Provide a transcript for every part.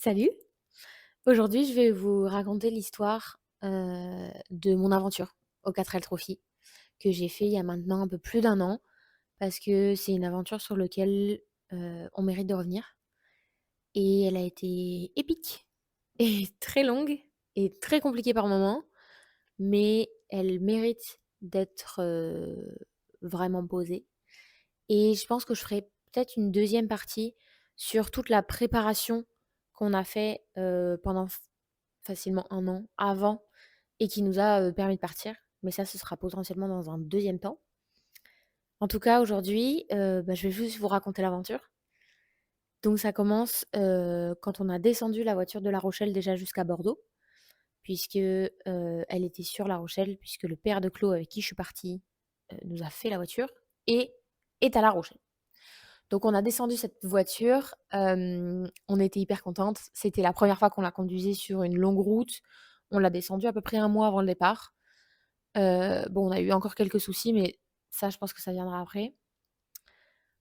Salut! Aujourd'hui, je vais vous raconter l'histoire, de mon aventure au 4L Trophy que j'ai fait il y a maintenant un peu plus d'un an parce que c'est une aventure sur lequel, on mérite de revenir et elle a été épique et très longue et très compliquée par moments, mais elle mérite d'être, vraiment posée et je pense que je ferai peut-être une deuxième partie sur toute la préparation qu'on a fait, pendant facilement un an avant et qui nous a, permis de partir. Mais ça, ce sera potentiellement dans un deuxième temps. En tout cas, aujourd'hui, je vais juste vous raconter l'aventure. Donc ça commence, quand on a descendu la voiture de La Rochelle déjà jusqu'à Bordeaux, puisque, elle était sur La Rochelle, puisque le père de Claude avec qui je suis partie, nous a fait la voiture et est à La Rochelle. Donc on a descendu cette voiture, on était hyper contentes. C'était la première fois qu'on la conduisait sur une longue route. On l'a descendue à peu près un mois avant le départ. Bon, on a eu encore quelques soucis, mais ça, je pense que ça viendra après.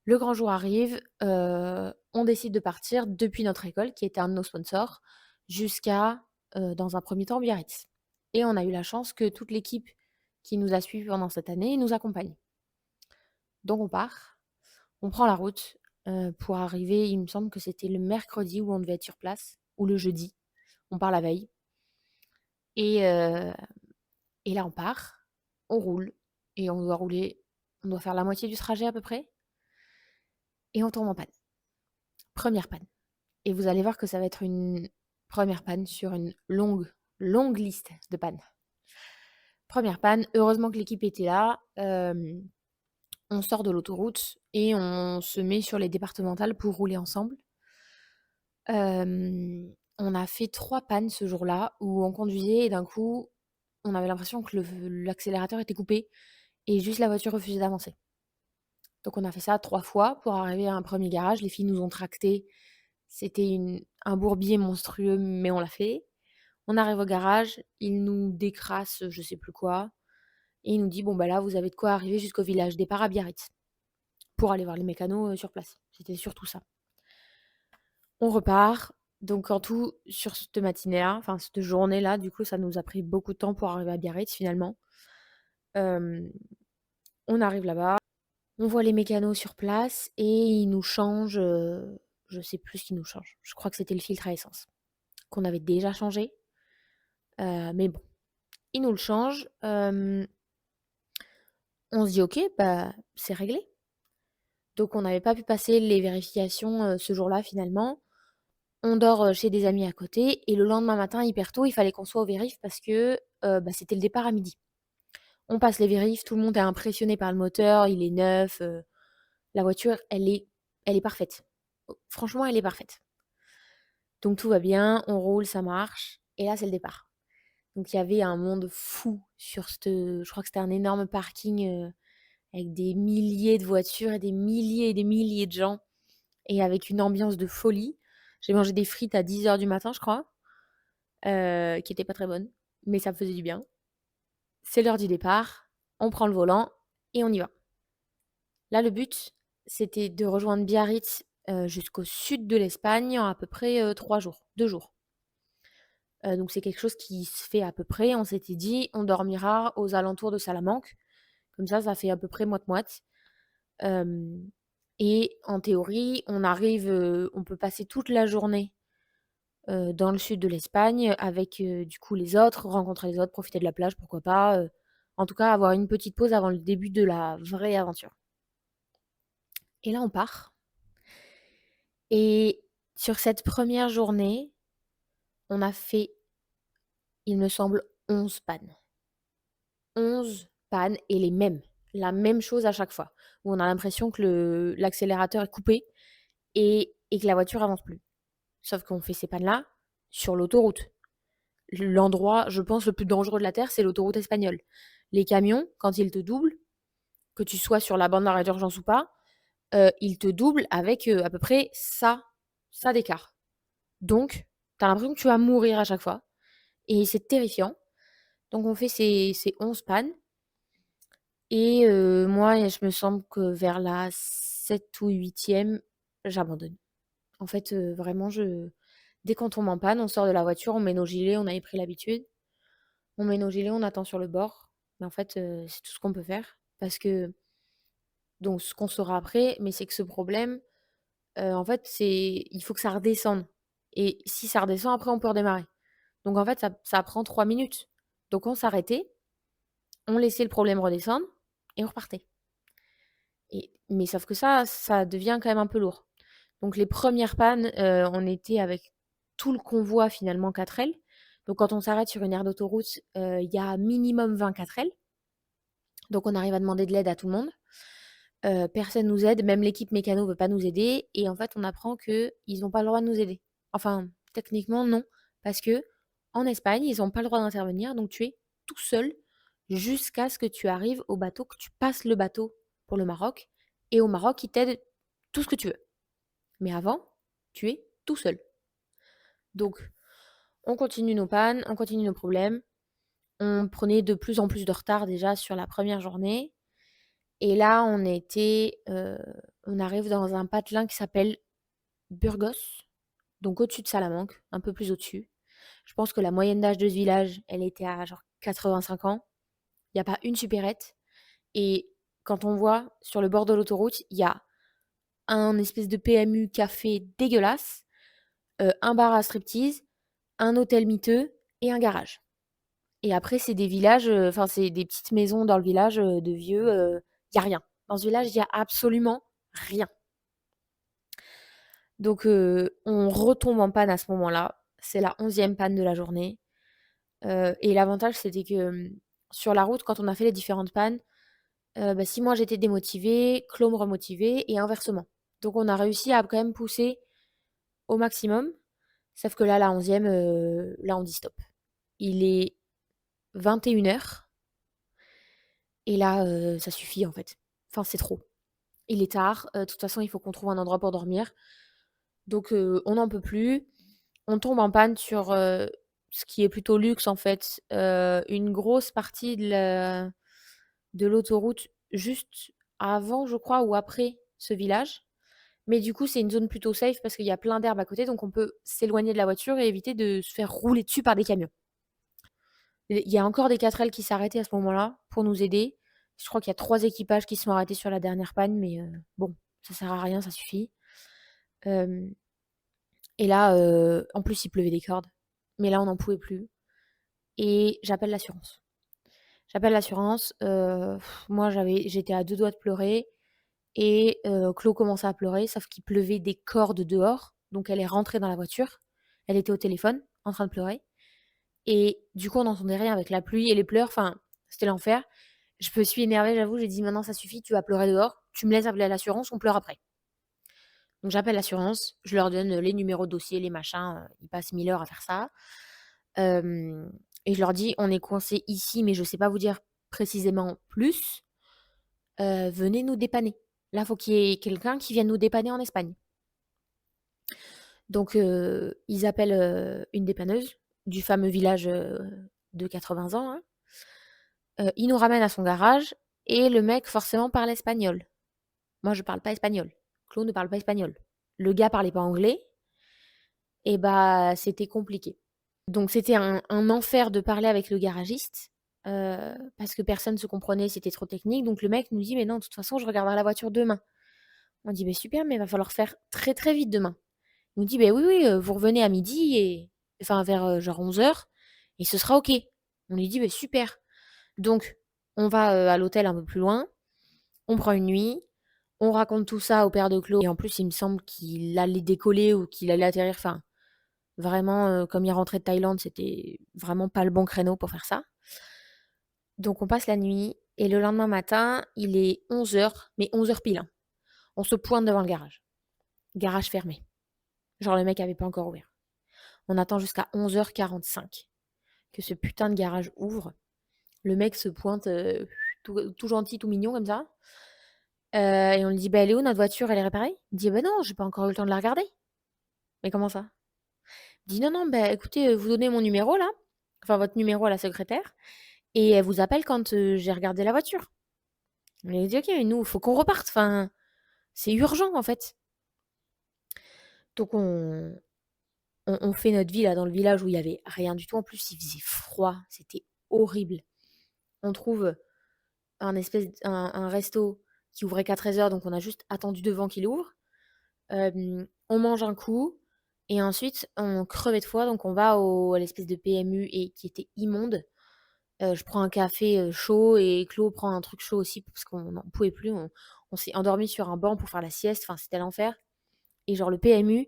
Le grand jour arrive, on décide de partir depuis notre école, qui était un de nos sponsors, jusqu'à, dans un premier temps, Biarritz. Et on a eu la chance que toute l'équipe qui nous a suivis pendant cette année nous accompagne. Donc on part, on prend la route, pour arriver, il me semble que c'était le mercredi où on devait être sur place, ou le jeudi. On part la veille et heu et là on part, on roule et on doit faire la moitié du trajet à peu près et on tombe en panne. Première panne et vous allez voir que ça va être une première panne sur une longue, longue liste de pannes. Première panne, heureusement que l'équipe était là, on sort de l'autoroute et on se met sur les départementales pour rouler ensemble. On a fait 3 pannes ce jour-là où on conduisait et d'un coup, on avait l'impression que le l'accélérateur était coupé et juste la voiture refusait d'avancer. Donc on a fait ça 3 fois pour arriver à un premier garage. Les filles nous ont tractés. C'était un bourbier monstrueux, mais on l'a fait. On arrive au garage, il nous décrasse, je sais plus quoi et il nous dit: «Bon, bah, là, vous avez de quoi arriver jusqu'au village départ à Biarritz» pour aller voir les mécanos, sur place. C'était surtout ça. On repart, donc en tout, sur cette matinée-là, enfin cette journée-là, du coup, ça nous a pris beaucoup de temps pour arriver à Biarritz finalement. Hem, on arrive là-bas, on voit les mécanos sur place et ils nous changent, je sais plus ce qu'ils nous changent. Je crois que c'était le filtre à essence qu'on avait déjà changé, mais bon, ils nous le changent, on se dit: «OK, bah, c'est réglé». Donc on n'avait pas pu passer les vérifications, ce jour-là finalement. On dort, chez des amis à côté et le lendemain matin hyper tôt, il fallait qu'on soit aux vérifs parce que, c'était le départ à midi. On passe les vérifs, tout le monde est impressionné par le moteur, il est neuf, la voiture, elle est parfaite. Franchement, elle est parfaite. Donc tout va bien, on roule, ça marche et là, c'est le départ. Donc il y avait un monde fou sur cette, je crois que c'était un énorme parking, avec des milliers de voitures et des milliers de gens et avec une ambiance de folie. J'ai mangé des frites à 10 heures du matin, je crois, qui étaient pas très bonnes, mais ça me faisait du bien. C'est l'heure du départ, on prend le volant et on y va. Là, le but, c'était de rejoindre Biarritz, jusqu'au sud de l'Espagne en à peu près, 3 jours, 2 jours. Donc c'est quelque chose qui se fait à peu près. On s'était dit: «On dormira aux alentours de Salamanque». Comme ça fait à peu près moite-moite. Hem et en théorie, on peut passer toute la journée, dans le sud de l'Espagne avec, du coup les autres, rencontrer les autres, profiter de la plage, pourquoi pas, en tout cas avoir une petite pause avant le début de la vraie aventure. Et là on part et sur cette première journée, on a fait, il me semble, 11 pannes. 11 pannes et les mêmes. La même chose à chaque fois, où on a l'impression que le l'accélérateur est coupé et que la voiture avance plus. Sauf qu'on fait ces pannes-là sur l'autoroute. L'endroit, je pense, le plus dangereux de la terre, c'est l'autoroute espagnole. Les camions, quand ils te doublent, que tu sois sur la bande d'arrêt d'urgence ou pas, ils te doublent avec, à peu près ça d'écart. Donc tu as l'impression que tu vas mourir à chaque fois et c'est terrifiant. Donc on fait ces 11 pannes et moi, je me semble que vers la 7 ou 8e, j'abandonne. En fait, vraiment, Dès qu'on tombe en panne, on sort de la voiture, on met nos gilets, on avait pris l'habitude. On met nos gilets, on attend sur le bord. Mais en fait, c'est tout ce qu'on peut faire parce que donc ce qu'on saura après, mais c'est que ce problème, en fait, il faut que ça redescende et si ça redescend, après, on peut redémarrer. Donc en fait, ça prend 3 minutes. Donc on s'arrêtait, on laissait le problème redescendre et on repartait. Mais sauf que ça devient quand même un peu lourd. Donc les premières pannes, on était avec tout le convoi finalement 4L. Donc quand on s'arrête sur une aire d'autoroute, il y a minimum 20 4L. Donc on arrive à demander de l'aide à tout le monde. Personne nous aide, même l'équipe mécano veut pas nous aider et en fait, on apprend qu'ils n'ont pas le droit de nous aider. Enfin, techniquement non, parce que en Espagne, ils ont pas le droit d'intervenir, donc tu es tout seul jusqu'à ce que tu arrives au bateau, que tu passes le bateau pour le Maroc et au Maroc, ils t'aident tout ce que tu veux. Mais avant, tu es tout seul. Donc, on continue nos pannes, on continue nos problèmes. On prenait de plus en plus de retard déjà sur la première journée. Et là, on arrive dans un patelin qui s'appelle Burgos, donc au-dessus de Salamanque, un peu plus au-dessus. Je pense que la moyenne d'âge de ce village, elle était à genre 85 ans. Il n'y a pas une supérette. Et quand on voit sur le bord de l'autoroute, il y a un espèce de PMU café dégueulasse, un bar à striptease, un hôtel miteux et un garage. Et après, c'est des villages, enfin, c'est des petites maisons dans le village de vieux. Il n'y a rien. Dans ce village, il n'y a absolument rien. Donc, on retombe en panne à ce moment-là. C'est la 11e panne de la journée. Et l'avantage, c'était que sur la route, quand on a fait les différentes pannes, bah, si moi j'étais démotivée, Claude me remotivait et inversement. Donc, on a réussi à quand même pousser au maximum. Sauf que là, la 11e, là, on dit stop. Il est 21h. Et là, ça suffit en fait. Enfin, c'est trop. Il est tard. De toute façon, il faut qu'on trouve un endroit pour dormir. Donc, on n'en peut plus. On tombe en panne sur ce qui est plutôt luxe en fait. Une grosse partie de l'autoroute juste avant, je crois, ou après ce village. Mais du coup, c'est une zone plutôt safe parce qu'il y a plein d'herbe à côté, donc on peut s'éloigner de la voiture et éviter de se faire rouler dessus par des camions. Il y a encore des 4L qui s'arrêtaient à ce moment-là pour nous aider. Je crois qu'il y a 3 équipages qui se sont arrêtés sur la dernière panne, mais bon, ça sert à rien, ça suffit. Hem Et là, en plus, il pleuvait des cordes. Mais là, on n'en pouvait plus et j'appelle l'assurance. J'appelle l'assurance, moi, j'étais à 2 doigts de pleurer et Claude commençait à pleurer, sauf qu'il pleuvait des cordes dehors, donc elle est rentrée dans la voiture. Elle était au téléphone, en train de pleurer et du coup, on n'entendait rien avec la pluie et les pleurs, enfin, c'était l'enfer. Je me suis énervée, j'avoue, j'ai dit: «Maintenant, ça suffit, tu vas pleurer dehors, tu me laisses appeler l'assurance, on pleure après». Donc j'appelle l'assurance, je leur donne les numéros de dossier, les machins, ils passent 1000 heures à faire ça. Hem Et je leur dis: «On est coincés ici, mais je sais pas vous dire précisément plus, venez nous dépanner. Là, faut qu'il y ait quelqu'un qui vienne nous dépanner en Espagne». Donc ils appellent, une dépanneuse du fameux village, de 80 ans, hein. Il nous ramène à son garage et le mec forcément parle espagnol. Moi, je parle pas espagnol. Claude ne parle pas espagnol. Le gars parlait pas anglais et bah, c'était compliqué. Donc c'était un enfer de parler avec le garagiste, parce que personne ne se comprenait, c'était trop technique. Donc le mec nous dit: «Mais non, de toute façon, je regarderai la voiture demain». On dit: «Mais super, mais il va falloir faire très, très vite demain». Il nous dit: «Beh oui, oui, vous revenez à midi et enfin vers, genre 11h et ce sera OK». On lui dit: «Beh super». Donc on va, à l'hôtel un peu plus loin, on prend une nuit, on raconte tout ça au père de Claude et en plus, il me semble qu'il allait décoller ou qu'il allait atterrir, enfin vraiment, comme il rentrait de Thaïlande, c'était vraiment pas le bon créneau pour faire ça. Donc on passe la nuit et le lendemain matin, il est 11h, mais 11h pile, hein. On se pointe devant le garage. Garage fermé. Genre le mec avait pas encore ouvert. On attend jusqu'à 11h45 que ce putain de garage ouvre. Le mec se pointe, tout gentil, tout mignon comme ça. Et on lui dit: «Bah, elle est où notre voiture? Elle est réparée?» Il dit: «Bah non, j'ai pas encore eu le temps de la regarder». «Mais comment ça?» Il dit: «Non, non, bah écoutez, vous donnez mon numéro là, enfin votre numéro à la secrétaire et elle vous appelle quand, j'ai regardé la voiture». On lui dit: «OK, mais nous, il faut qu'on reparte, enfin, c'est urgent, en fait». Donc on fait notre vie là dans le village où il y avait rien du tout. En plus, il faisait froid, c'était horrible. On trouve un resto qui ouvrait qu'à 13h, donc on a juste attendu devant qu'il ouvre. On mange un coup et ensuite on crevait de froid, donc on va à l'espèce de PMU et qui était immonde. Je prends un café, chaud et Claude prend un truc chaud aussi parce qu'on n'en pouvait plus. On s'est endormi sur un banc pour faire la sieste, enfin c'était l'enfer. Et genre le PMU,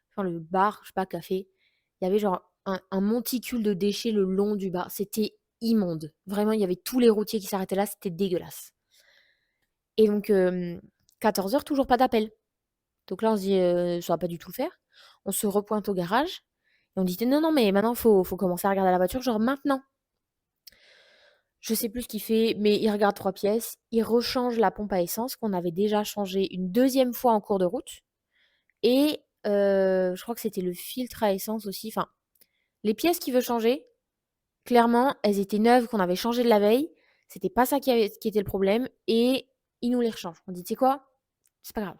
enfin le bar, je sais pas, café, il y avait genre un monticule de déchets le long du bar. C'était immonde. Vraiment, il y avait tous les routiers qui s'arrêtaient là, c'était dégueulasse. Et donc 14h, toujours pas d'appel. Donc là on se dit: «Ça va pas du tout le faire». On se repointe au garage et on dit: «Non, non, mais maintenant faut commencer à regarder la voiture, genre maintenant». Je sais plus ce qu'il fait, mais il regarde 3 pièces, il rechange la pompe à essence qu'on avait déjà changée une deuxième fois en cours de route et je crois que c'était le filtre à essence aussi. Enfin, les pièces qu'il veut changer, clairement, elles étaient neuves, qu'on avait changées de la veille. C'était pas ça qui était le problème et il nous les rechange. On dit: «Tu sais quoi? C'est pas grave».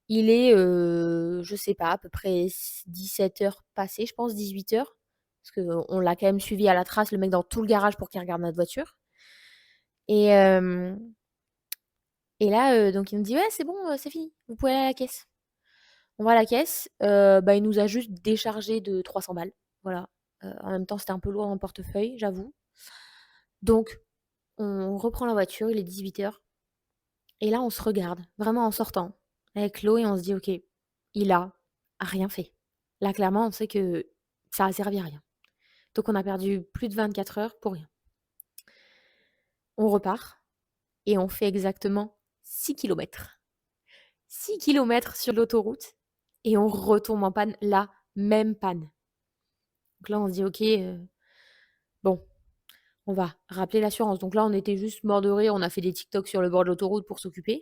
Il est, je sais pas, à peu près 17h passées, je pense, 18h. Parce qu'on l'a quand même suivi à la trace, le mec dans tout le garage pour qu'il regarde notre voiture. Et, et là, donc il nous dit: «Ouais, c'est bon, c'est fini, vous pouvez aller à la caisse». On va à la caisse, bah, il nous a juste déchargé de 300 balles. Voilà. En même temps, c'était un peu lourd dans le portefeuille, j'avoue. Donc on reprend la voiture, il est 18h et là, on se regarde, vraiment en sortant, avec l'eau et on se dit: «OK, il a rien fait». Là, clairement, on sait que ça a servi à rien. Donc on a perdu plus de 24 heures pour rien. On repart et on fait exactement 6 kilomètres. 6 kilomètres sur l'autoroute et on retombe en panne, la même panne. Donc là, on se dit: «OK, bon, on va rappeler l'assurance». Donc là, on était juste morts de rire, on a fait des TikTok sur le bord de l'autoroute pour s'occuper.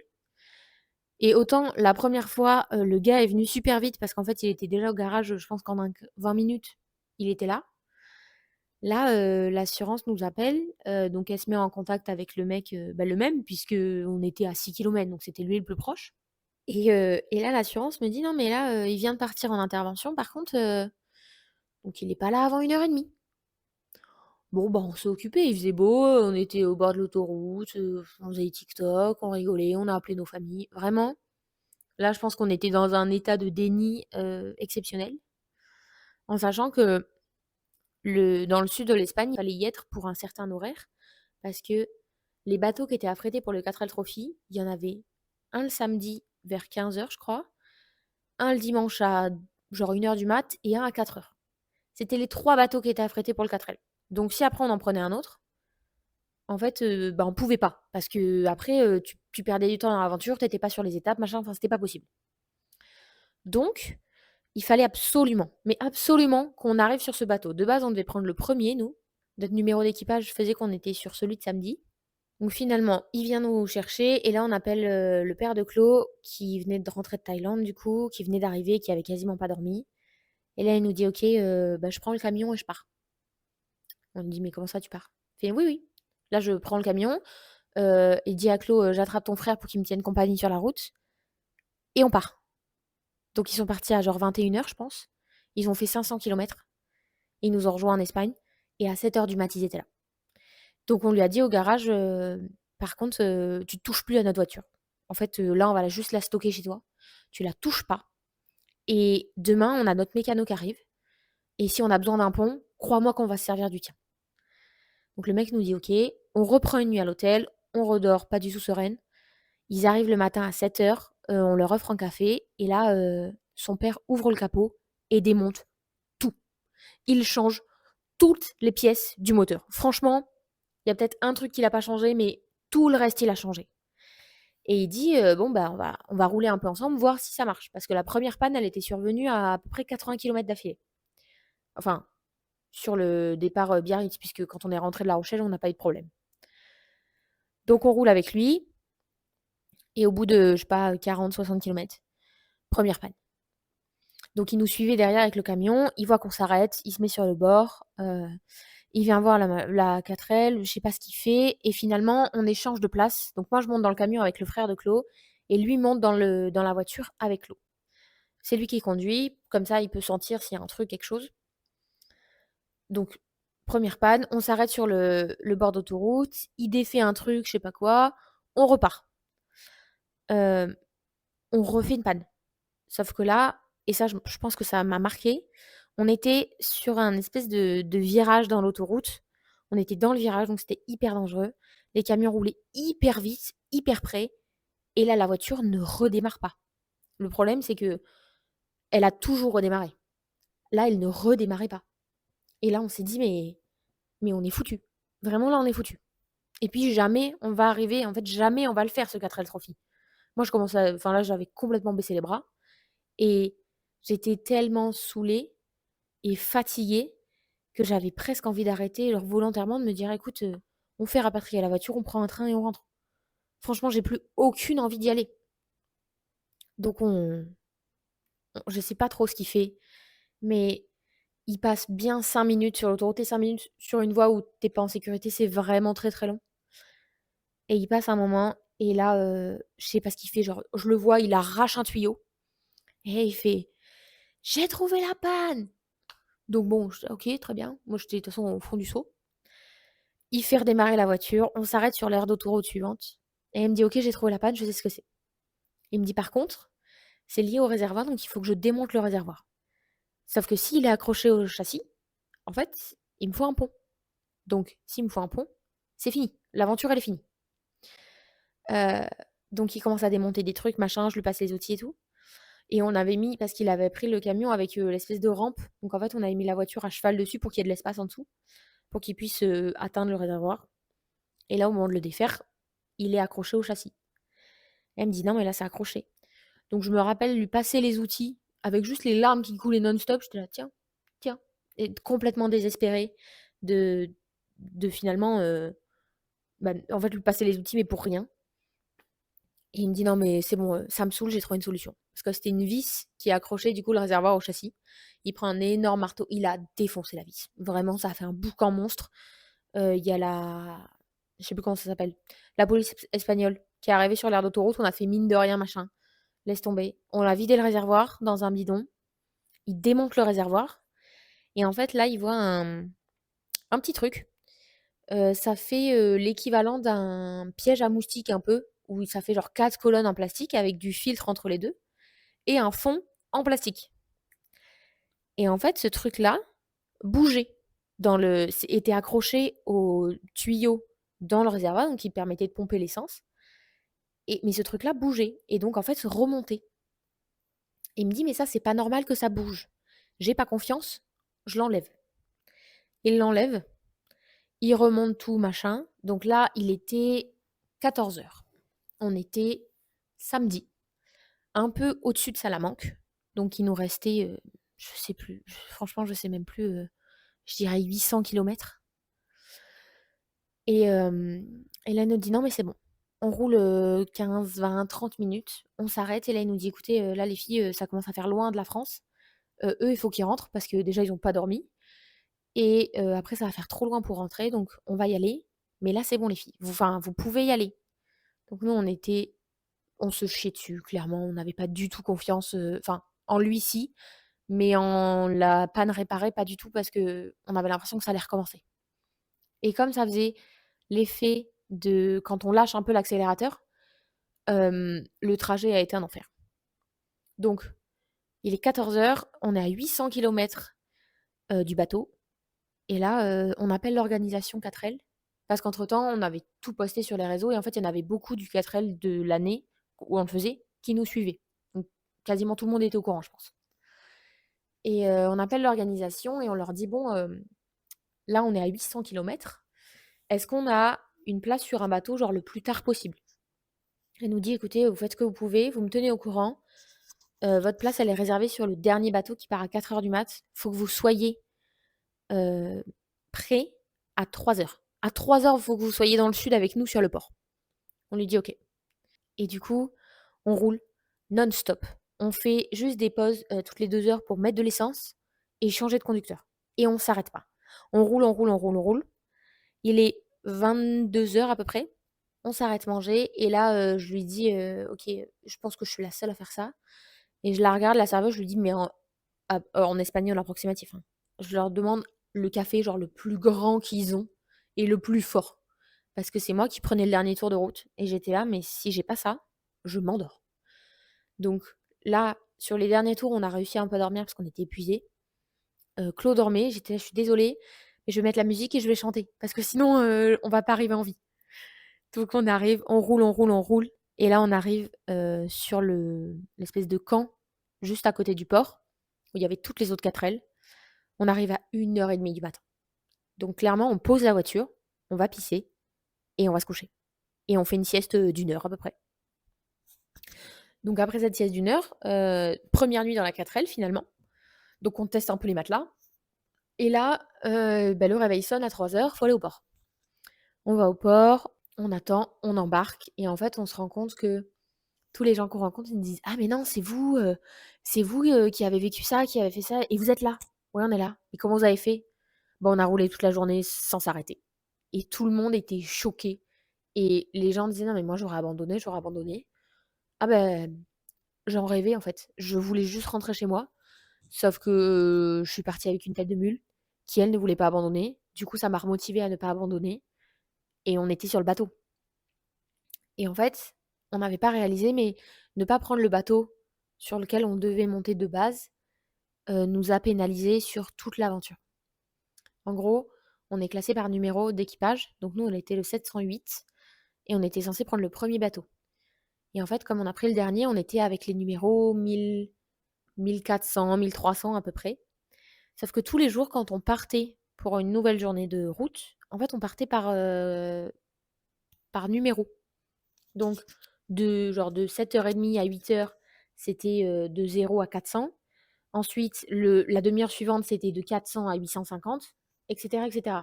Et autant la première fois, le gars est venu super vite parce qu'en fait, il était déjà au garage, je pense qu'en 20 minutes, il était là. Là, l'assurance nous appelle, donc elle se met en contact avec le mec, bah, le même puisqu'on était à 6 kilomètres, donc c'était lui le plus proche. Et là, l'assurance me dit: «Non, mais là, il vient de partir en intervention, par contre, donc il est pas là avant 1h30». Bon, bah, on s'est occupés, il faisait beau, on était au bord de l'autoroute, on faisait des TikTok, on rigolait, on a appelé nos familles. Vraiment, là, je pense qu'on était dans un état de déni, exceptionnel, en sachant que dans le sud de l'Espagne, il fallait y être pour un certain horaire parce que les bateaux qui étaient affrétés pour le 4L Trophy, il y en avait un le samedi vers 15h, je crois, un le dimanche à genre 1h du mat et un à 4h. C'était les 3 bateaux qui étaient affrétés pour le 4L. Donc si après on en prenait un autre, en fait, bah, on pouvait pas parce qu'après, tu perdais du temps dans l'aventure, tu étais pas sur les étapes, machin, enfin c'était pas possible. Donc il fallait absolument, mais absolument qu'on arrive sur ce bateau. De base, on devait prendre le premier, nous. Notre numéro d'équipage faisait qu'on était sur celui de samedi. Donc finalement, il vient nous chercher et là, on appelle le père de Claude qui venait de rentrer de Thaïlande, du coup, qui venait d'arriver, qui avait quasiment pas dormi. Et là, il nous dit: «OK, bah, je prends le camion et je pars». On lui dit: «Mais comment ça, tu pars?» Il fait: «Oui, oui». Là, je prends le camion, il dit à Claude: «J'attrape ton frère pour qu'il me tienne compagnie sur la route» et on part. Donc ils sont partis à genre 21h, je pense. Ils ont fait 500 kilomètres. Ils nous ont rejoints en Espagne et à 7h du mat, ils étaient là. Donc on lui a dit au garage: «Par contre, tu touches plus à notre voiture. En fait, là, on va juste la stocker chez toi. Tu la touches pas et demain, on a notre mécano qui arrive et si on a besoin d'un pont, crois-moi qu'on va se servir du tien». Donc le mec nous dit: «OK». On reprend une nuit à l'hôtel, on redort pas du tout sereine. Ils arrivent le matin à 7h, on leur offre un café et là, son père ouvre le capot et démonte tout. Il change toutes les pièces du moteur. Franchement, il y a peut-être un truc qu'il a pas changé, mais tout le reste, il a changé. Et il dit: «Bon, bah, on va rouler un peu ensemble, voir si ça marche». Parce que la première panne, elle était survenue à peu près 80 kilomètres d'affilée. Enfin, sur le départ, Biarritz, puisque quand on est rentré de La Rochelle, on n'a pas eu de problème. Donc on roule avec lui et au bout de, je sais pas, 40-60 kilomètres, première panne. Donc il nous suivait derrière avec le camion, il voit qu'on s'arrête, il se met sur le bord, il vient voir la 4L, je sais pas ce qu'il fait et finalement on échange de place. Donc moi je monte dans le camion avec le frère de Claude et lui monte dans la voiture avec Claude. C'est lui qui conduit. comme ça il peut sentir s'il y a un truc, quelque chose. Donc, première panne, on s'arrête sur le bord d'autoroute, il défait un truc, je sais pas quoi, on repart. Hem, on refait une panne. Sauf que là, et ça je pense que ça m'a marqué, on était sur un espèce de virage dans l'autoroute. On était dans le virage, donc c'était hyper dangereux. Les camions roulaient hyper vite, hyper près, et là la voiture ne redémarre pas. Le problème, c'est qu'elle a toujours redémarré. Là, elle ne redémarrait pas. Et là, on s'est dit: «Mais on est foutus. Vraiment là, on est foutus». Et puis jamais on va arriver, en fait, jamais on va le faire ce 4L Trophy. Moi, je commence à enfin là, j'avais complètement baissé les bras et j'étais tellement saoulée et fatiguée que j'avais presque envie d'arrêter, genre volontairement de me dire: «Écoute, on fait rapatrier la voiture, on prend un train et on rentre». Franchement, j'ai plus aucune envie d'y aller. Donc je sais pas trop ce qu'il fait, mais il passe bien 5 minutes sur l'autoroute et 5 minutes sur une voie où tu es pas en sécurité, c'est vraiment très, très long. Et il passe un moment et là, je sais pas ce qu'il fait, genre, je le vois, il arrache un tuyau et il fait: «J'ai trouvé la panne!» Donc bon, je dis: «OK, très bien». Moi, j'étais de toute façon au fond du seau. Il fait redémarrer la voiture, on s'arrête sur l'aire d'autoroute suivante et il me dit: «OK, j'ai trouvé la panne, je sais ce que c'est». Il me dit: «Par contre, c'est lié au réservoir, donc il faut que je démonte le réservoir. Sauf que s'il est accroché au châssis, en fait, il me faut un pont. Donc s'il me faut un pont, c'est fini, l'aventure elle est finie». Heu, donc il commence à démonter des trucs, machin, je lui passe les outils et tout. Et on avait mis parce qu'il avait pris le camion avec, l'espèce de rampe, donc en fait, on avait mis la voiture à cheval dessus pour qu'il y ait de l'espace en dessous, pour qu'il puisse, atteindre le réservoir et là, au moment de le défaire, il est accroché au châssis. Elle me dit: «Non, mais là, c'est accroché». Donc je me rappelle lui passer les outils avec juste les larmes qui coulaient non-stop. J'étais là: «Tiens, tiens» et complètement désespérée de finalement, bah, en fait, lui passer les outils, mais pour rien. Et il me dit: «Non mais c'est bon, ça me saoule, j'ai trouvé une solution». Parce que c'était une vis qui accrochait du coup le réservoir au châssis. Il prend un énorme marteau, il a défoncé la vis. Vraiment, ça a fait un boucan monstre. Il y a la je sais plus comment ça s'appelle, la police espagnole qui est arrivée sur l'aire d'autoroute, on a fait mine de rien, machin. Laisse tomber. On a vidé le réservoir dans un bidon. Il démonte le réservoir et en fait là, il voit un petit truc. Ça fait, l'équivalent d'un piège à moustiques un peu, où ça fait genre 4 colonnes en plastique avec du filtre entre les 2 et un fond en plastique. Et en fait, ce truc-là bougeait était accroché au tuyau dans le réservoir, donc qui permettait de pomper l'essence mais ce truc-là bougeait et donc en fait remontait. Et il me dit: «Mais ça, c'est pas normal que ça bouge. J'ai pas confiance, je l'enlève». Il l'enlève, il remonte tout machin, donc là, il était 14h. On était samedi, un peu au-dessus de Salamanque, donc il nous restait, je sais plus, franchement, je sais même plus, je dirais 800 kilomètres. Et là, il nous dit: «Non, mais c'est bon». On roule, 15-20-30 minutes, on s'arrête et là, il nous dit: «Écoutez, là, les filles, ça commence à faire loin de la France. Eux, il faut qu'ils rentrent parce que déjà, ils ont pas dormi et après, ça va faire trop loin pour rentrer, donc on va y aller, mais là, c'est bon les filles. Vous pouvez y aller». Donc nous, on se chiait dessus, clairement, on n'avait pas du tout confiance, enfin, en lui si, mais en la panne réparée, pas du tout parce qu'on avait l'impression que ça allait recommencer. Et comme ça faisait l'effet de quand on lâche un peu l'accélérateur, le trajet a été un enfer. Donc il est 14h, on est à 800 kilomètres, du bateau et là, on appelle l'organisation 4L parce qu'entre-temps, on avait tout posté sur les réseaux et en fait, il y en avait beaucoup du 4L de l'année où on le faisait qui nous suivaient. Donc quasiment tout le monde était au courant, je pense. Et on appelle l'organisation et on leur dit: «Bon, là, on est à 800 kilomètres. Est-ce qu'on a une place sur un bateau, genre le plus tard possible?» Elle nous dit: «Écoutez, vous faites ce que vous pouvez, vous me tenez au courant. Votre place, elle est réservée sur le dernier bateau qui part à 4h du mat. Faut que vous soyez, heu, prêts à 3h. À 3h, il faut que vous soyez dans le sud avec nous sur le port». On lui dit: «OK». Et du coup, on roule non-stop. On fait juste des pauses, toutes les 2 heures pour mettre de l'essence et changer de conducteur et on s'arrête pas. On roule, on roule, on roule, on roule. Il est 22h à peu près. On s'arrête manger et là, je lui dis: «OK, je pense que je suis la seule à faire ça» et je la regarde, la serveuse, je lui dis: «Mais en espagnol approximatif, hein. Je leur demande le café genre le plus grand qu'ils ont et le plus fort. Parce que c'est moi qui prenais le dernier tour de route et j'étais là: «Mais si j'ai pas ça, je m'endors». Donc là, sur les derniers tours, on a réussi un peu à dormir parce qu'on était épuisés. Claude dormait, j'étais là: «Je suis désolée, mais je vais mettre la musique et je vais chanter parce que sinon, on va pas arriver en vie». Donc on arrive, on roule, on roule, on roule et là on arrive, sur l'espèce de camp juste à côté du port où il y avait toutes les autres 4L. On arrive à 1h30 du matin. Donc clairement, on pose la voiture, on va pisser et on va se coucher et on fait une sieste, d'1 heure à peu près. Donc après cette sieste d'1 heure, 1re nuit dans la 4L finalement. Donc on teste un peu les matelas et là, le réveil sonne à 3 heures, faut aller au port. On va au port, on attend, on embarque et en fait, on se rend compte que tous les gens qu'on rencontre, ils nous disent: «Ah mais non, c'est vous, qui avez vécu ça, qui avez fait ça et vous êtes là?» «Ouais, on est là». «Et comment vous avez fait?» «Bah, on a roulé toute la journée sans s'arrêter» et tout le monde était choqué et les gens disaient: «Non mais moi j'aurais abandonné, j'aurais abandonné». Ah ben, j'en rêvais en fait. Je voulais juste rentrer chez moi, sauf que je suis partie avec une tête de mule qui, elle, ne voulait pas abandonner. Du coup, ça m'a remotivée à ne pas abandonner et on était sur le bateau et en fait, on n'avait pas réalisé, mais ne pas prendre le bateau sur lequel on devait monter de base, nous a pénalisés sur toute l'aventure. En gros, on est classé par numéro d'équipage, donc nous, on était le 708 et on était censé prendre le premier bateau et en fait, comme on a pris le dernier, on était avec les numéros 1000, 1400, 1300 à peu près. Sauf que tous les jours, quand on partait pour une nouvelle journée de route, en fait, on partait par numéro. Donc, de 7h30 à 8h, c'était de 0 à 400. Ensuite, la demi-heure suivante, c'était de 400 à 850, etc., etc.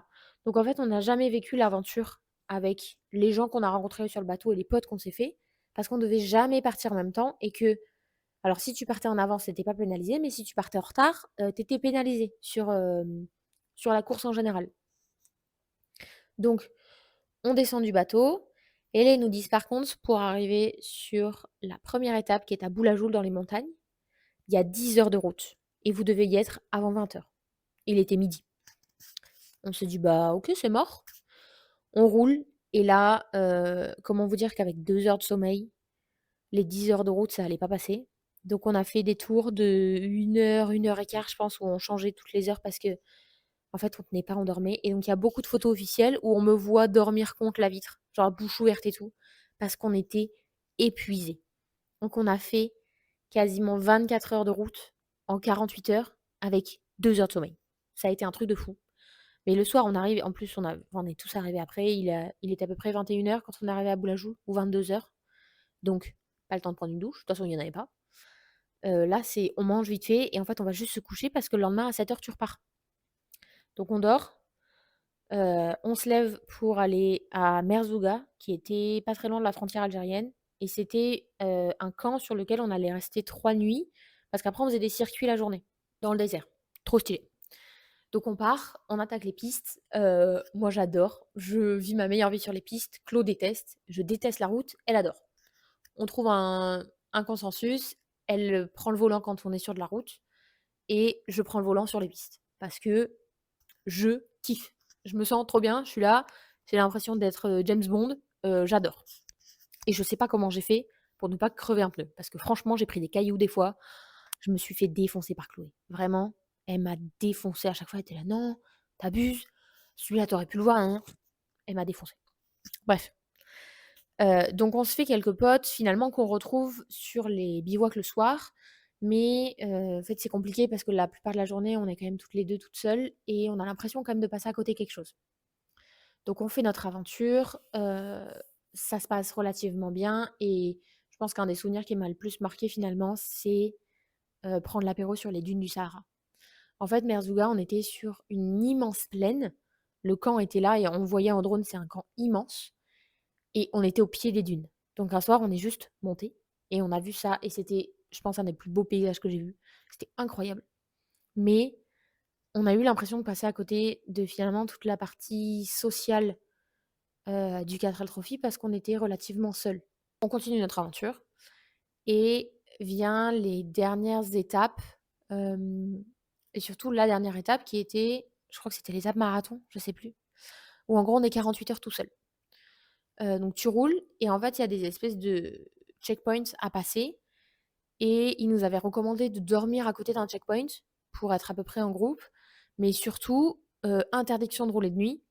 Donc, en fait, on n'a jamais vécu l'aventure avec les gens qu'on a rencontrés sur le bateau et les potes qu'on s'est fait, parce qu'on devait jamais partir en même temps et que, alors si tu partais en avance, t'étais pas pénalisé, mais si tu partais en retard, t'étais pénalisé sur la course en général. Donc, on descend du bateau et là, ils nous disent par contre, pour arriver sur la première étape qui est à Boulajoul dans les montagnes, il y a 10 heures de route et vous devez y être avant 20 heures. Il était midi. On se dit: «Bah, OK, c'est mort». On roule et là, comment vous dire qu'avec 2 heures de sommeil, les 10 heures de route, ça allait pas passer. Donc on a fait des tours de 1 heure, 1 heure et quart, je pense, où on changeait toutes les heures parce que en fait, on tenait pas, on dormait et donc il y a beaucoup de photos officielles où on me voit dormir contre la vitre, genre bouche ouverte et tout, parce qu'on était épuisés. Donc on a fait quasiment 24 heures de route en 48 heures avec 2 heures de sommeil. Ça a été un truc de fou. Mais le soir, on arrive en plus, on est tous arrivés après, il était à peu près 21 heures quand on est arrivé à Boulajoul ou 22 heures. Donc pas le temps de prendre une douche, de toute façon, il y en avait pas. Là, c'est on mange vite fait et en fait, on va juste se coucher parce que le lendemain à 7 heures, tu repars. Donc on dort, on se lève pour aller à Merzouga, qui était pas très loin de la frontière algérienne et c'était, un camp sur lequel on allait rester 3 nuits parce qu'après on faisait des circuits la journée, dans le désert. Trop stylé. Donc on part, on attaque les pistes, moi j'adore, je vis ma meilleure vie sur les pistes, Claude déteste, je déteste la route, elle adore. On trouve un consensus, elle prend le volant quand on est sur de la route et je prends le volant sur les pistes parce que je kiffe. Je me sens trop bien, je suis là, j'ai l'impression d'être, James Bond, j'adore et je sais pas comment j'ai fait pour ne pas crever un pneu parce que franchement, j'ai pris des cailloux des fois, je me suis fait défoncer par Chloé. Vraiment, elle m'a défoncé à chaque fois, elle était là: «Non, tu abuses, celui-là tu aurais pu le voir, hein». Elle m'a défoncé. Bref, donc on se fait quelques potes finalement qu'on retrouve sur les bivouacs le soir, mais en fait, c'est compliqué parce que la plupart de la journée, on est quand même toutes les 2 toutes seules et on a l'impression quand même de passer à côté de quelque chose. Donc on fait notre aventure, ça se passe relativement bien et je pense qu'un des souvenirs qui m'a le plus marqué finalement, c'est, prendre l'apéro sur les dunes du Sahara. En fait, Merzouga, on était sur une immense plaine. Le camp était là et on voyait en drone, c'est un camp immense et on était au pied des dunes. Donc un soir, on est juste monté et on a vu ça et c'était, je pense, un des plus beaux paysages que j'ai vus. C'était incroyable. Mais on a eu l'impression de passer à côté de finalement toute la partie sociale, du 4L Trophy parce qu'on était relativement seuls. On continue notre aventure et vient les dernières étapes, hem et surtout la dernière étape qui était, je crois que c'était l'étape marathon, je sais plus, où en gros on est 48 heures tout seul. Donc tu roules et en fait, il y a des espèces de checkpoints à passer et ils nous avaient recommandé de dormir à côté d'un checkpoint pour être à peu près en groupe, mais surtout, interdiction de rouler de nuit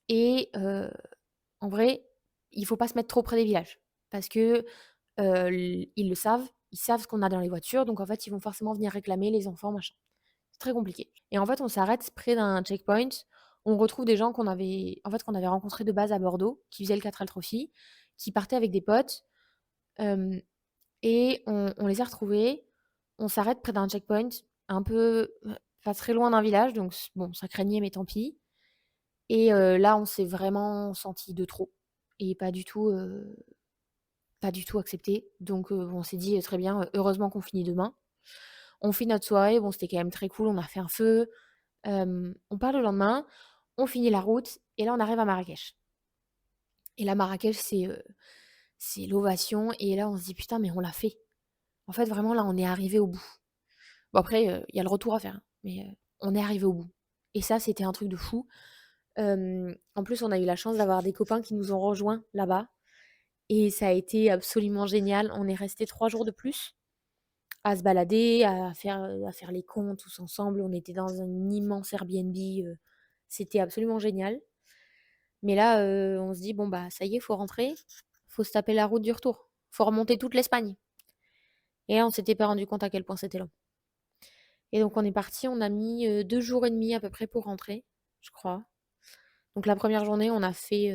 et en vrai, il faut pas se mettre trop près des villages parce que, ils le savent, ils savent ce qu'on a dans les voitures, donc en fait, ils vont forcément venir réclamer les enfants, machin. C'est très compliqué et en fait, on s'arrête près d'un checkpoint, on retrouve des gens qu'on avait rencontrés de base à Bordeaux, qui faisaient le 4L Trophy, qui partaient avec des potes, hem et on les a retrouvés. On s'arrête près d'un checkpoint un peu, pas très loin d'un village, donc bon, ça craignait, mais tant pis et là, on s'est vraiment senti de trop et pas du tout accepté, donc on s'est dit: «Très bien, heureusement qu'on finit demain». On fait notre soirée, bon, c'était quand même très cool, on a fait un feu, on part le lendemain, on finit la route et là, on arrive à Marrakech et là, Marrakech, c'est l'ovation et là, on se dit: «Putain, mais on l'a fait». En fait, vraiment, là, on est arrivé au bout. Bon après, il y a le retour à faire, hein, mais on est arrivé au bout et ça, c'était un truc de fou. En plus, on a eu la chance d'avoir des copains qui nous ont rejoints là-bas et ça a été absolument génial. On est restés 3 jours de plus à se balader, à faire les cons tous ensemble. On était dans un immense Airbnb, c'était absolument génial. Mais là, on se dit: «Bon, bah, ça y est, faut rentrer, faut se taper la route du retour, faut remonter toute l'Espagne» et là, on s'était pas rendu compte à quel point c'était long. Et donc on est parti, on a mis, 2 jours et demi à peu près pour rentrer, je crois. Donc la première journée, on a fait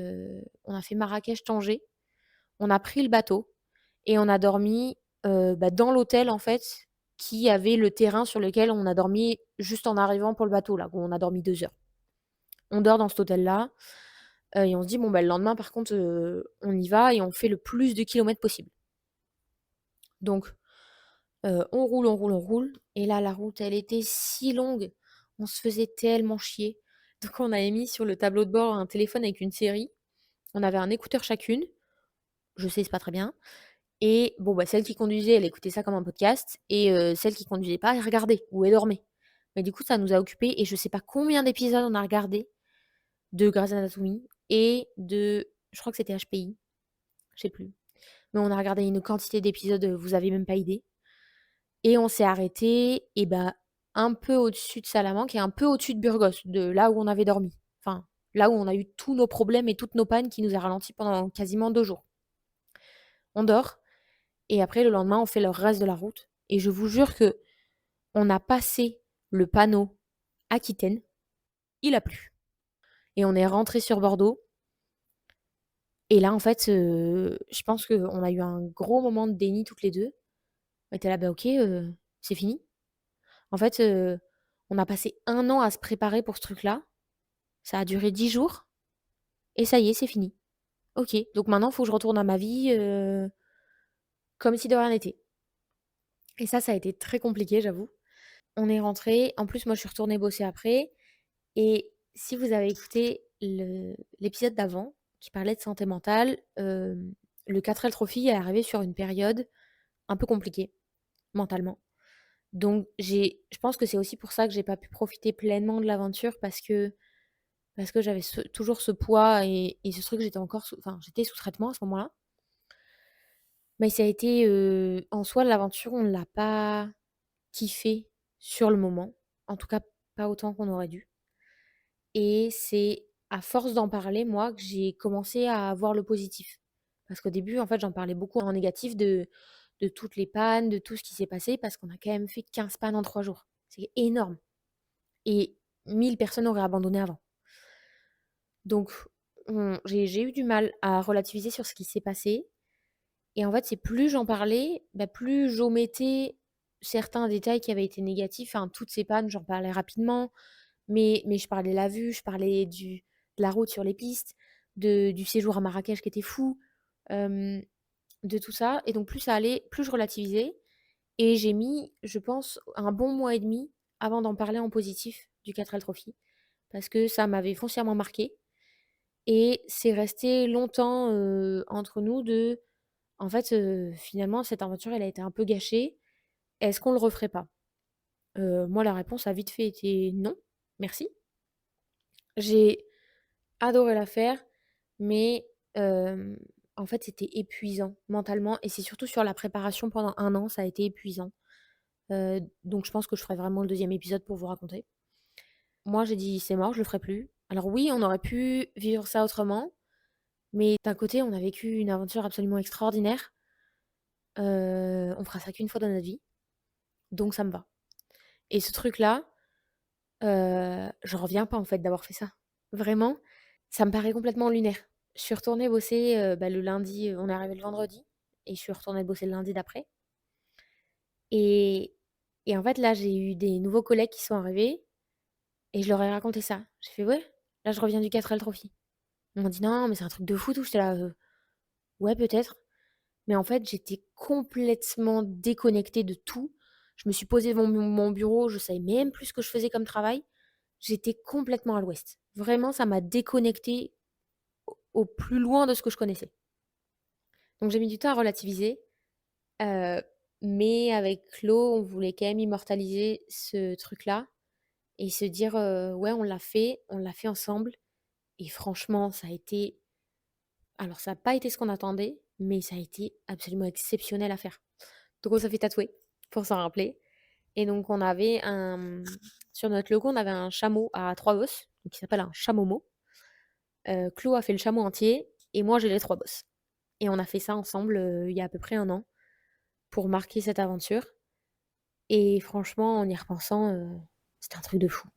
Marrakech-Tanger. On a pris le bateau et on a dormi, bah, dans l'hôtel en fait, qui avait le terrain sur lequel on a dormi juste en arrivant pour le bateau là, où on a dormi 2 heures. On dort dans cet hôtel-là, et on se dit: «Bon, bah, le lendemain par contre, on y va et on fait le plus de kilomètres possible». Donc on roule, on roule, on roule et là, la route, elle était si longue, on se faisait tellement chier. Donc on avait mis sur le tableau de bord un téléphone avec une série. On avait un écouteur chacune, je sais, c'est pas très bien et bon, bah, celle qui conduisait, elle écoutait ça comme un podcast et celle qui conduisait pas, elle regardait ou elle dormait. Mais du coup, ça nous a occupés et je sais pas combien d'épisodes on a regardé de Grey's Anatomy et de je crois que c'était HPI, je sais plus. Mais on a regardé une quantité d'épisodes, vous avez même pas idée. Et on s'est arrêté et bah, un peu au-dessus de Salamanque et un peu au-dessus de Burgos, de là où on avait dormi. Enfin, là où on a eu tous nos problèmes et toutes nos pannes qui nous a ralentis pendant quasiment 2 jours. On dort et après le lendemain, on fait le reste de la route et je vous jure que on a passé le panneau Aquitaine, il a plu et on est rentré sur Bordeaux et là, en fait, je pense qu'on a eu un gros moment de déni toutes les 2. On était là: «Bah, OK, c'est fini». En fait, on a passé 1 an à se préparer pour ce truc-là. Ça a duré 10 jours et ça y est, c'est fini. OK, donc maintenant, il faut que je retourne à ma vie, comme si de rien n'était et ça a été très compliqué, j'avoue. On est rentrés. En plus, moi, je suis retournée bosser après et si vous avez écouté l'épisode d'avant qui parlait de santé mentale, le 4L Trophy est arrivé sur une période un peu compliquée mentalement. Donc je pense que c'est aussi pour ça que j'ai pas pu profiter pleinement de l'aventure parce que j'avais toujours ce poids et ce truc, j'étais sous traitement à ce moment-là. Mais ça a été, en soi, l'aventure, on l'a pas kiffé sur le moment, en tout cas pas autant qu'on aurait dû et c'est à force d'en parler, moi, que j'ai commencé à voir le positif. Parce qu'au début, en fait, j'en parlais beaucoup en négatif de toutes les pannes, de tout ce qui s'est passé parce qu'on a quand même fait 15 pannes en 3 jours. C'est énorme et 1000 personnes auraient abandonné avant. Donc j'ai eu du mal à relativiser sur ce qui s'est passé et en fait, c'est plus j'en parlais, bah, plus j'omettais certains détails qui avaient été négatifs. Enfin, toutes ces pannes, j'en parlais rapidement, mais je parlais de la vue, je parlais de la route sur les pistes, du séjour à Marrakech qui était fou, hem, de tout ça et donc plus ça allait, plus je relativisais et j'ai mis, je pense, un bon mois et demi avant d'en parler en positif du 4L Trophy parce que ça m'avait foncièrement marquée et c'est resté longtemps, entre nous en fait, finalement cette aventure elle a été un peu gâchée, est-ce qu'on le referait pas? Moi, la réponse a vite fait été: «Non, merci». J'ai adoré la faire, mais en fait, c'était épuisant mentalement et c'est surtout sur la préparation pendant 1 an, ça a été épuisant. Donc je pense que je ferai vraiment le deuxième épisode pour vous raconter. Moi, j'ai dit: «C'est mort, je le ferai plus». Alors oui, on aurait pu vivre ça autrement, mais d'un côté, on a vécu une aventure absolument extraordinaire. On fera ça qu'une fois dans notre vie, donc ça me va. Et ce truc-là, je reviens pas en fait d'avoir fait ça. Vraiment, ça me paraît complètement lunaire. Je suis retournée bosser, le lundi, on est arrivé le vendredi et je suis retournée bosser le lundi d'après et en fait, là, j'ai eu des nouveaux collègues qui sont arrivés et je leur ai raconté ça. J'ai fait: «Ouais, là, je reviens du 4L Trophy». Ils m'ont dit: «Non, mais c'est un truc de fou tout». J'étais là: ouais, peut-être». Mais en fait, j'étais complètement déconnectée de tout. Je me suis posée devant mon bureau, je savais même plus ce que je faisais comme travail. J'étais complètement à l'ouest. Vraiment, ça m'a déconnectée au plus loin de ce que je connaissais. Donc j'ai mis du temps à relativiser, heu, mais avec Claude, on voulait quand même immortaliser ce truc-là et se dire, «Ouais, on l'a fait ensemble» et franchement, ça a été alors ça a pas été ce qu'on attendait, mais ça a été absolument exceptionnel à faire. Donc on s'est fait tatouer pour s'en rappeler et donc on avait sur notre logo, on avait un chameau à 3 bosses, donc qui s'appelle un chamomo. Claude a fait le chameau entier et moi j'ai les 3 bosses et on a fait ça ensemble, il y a à peu près 1 an pour marquer cette aventure et franchement, en y repensant, c'était un truc de fou.